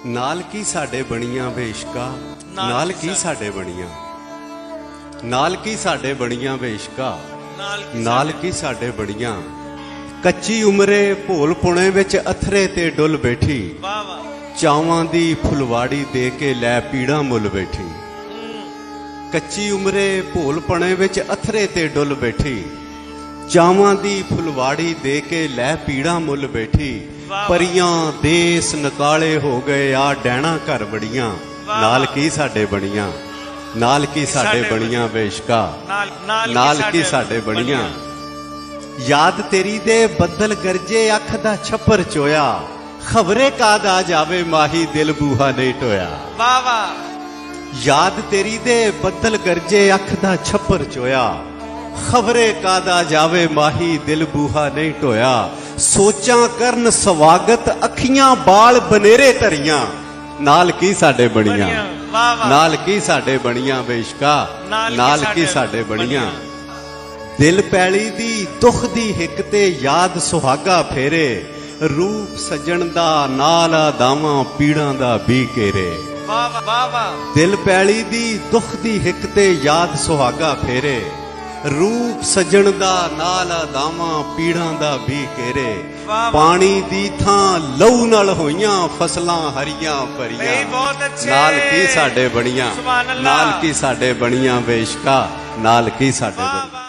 नाल की साडे बणियां बेशका, नाल की साडे बणियां, नाल की साडे बणियां बेशका, नाल की साडे बणियां। कच्ची उमरे भोल पुणे विच अथरे ते डुल बैठी, चावां दी फुलवाड़ी दे के लै पीड़ा मुल बैठी। कच्ची उमरे भोल पुणे विच अथरे ते डुल बैठी, चावां दी फुलवाड़ी दे के लै पीड़ा मुल बैठी। परियां देस नकाले हो गए आ डैना घर बड़ियां, नाल की साडे बणियां, नाल की साडे बणियां बेशका, नाल की साडे बणियां। याद तेरी दे बदल गरजे अख दा छप्पर चोया, खबरे काद आ जावे माही दिल बूहा नहीं टोया। याद तेरी दे बदल गरजे अख दा छप्पर चोया, खबरे कादा जावे माही दिल बूहा नहीं टोया। सोचा करन स्वागत अखियां बाल बनेरे धरियां, नाल की साडे बणियां, नाल की साडे बणियां बेशका, नाल की साडे बणियां। दिल पैली दी दुख दी हिक ते याद सुहागा फेरे, रूप सजन दा नाल दावां पीड़ां दा भी घेरे। दिल पैली दी दुख दी हिक ते याद सुहागा फेरे, रूप सजन दा नाल दावां पीड़ां दा भी घेरे। पानी दी थां लहू नाल होइयां फसलां हरियां भरियां, नाल की साडे बणियां, नाल की साडे बणियां बेशका, नाल की साडे बणियां।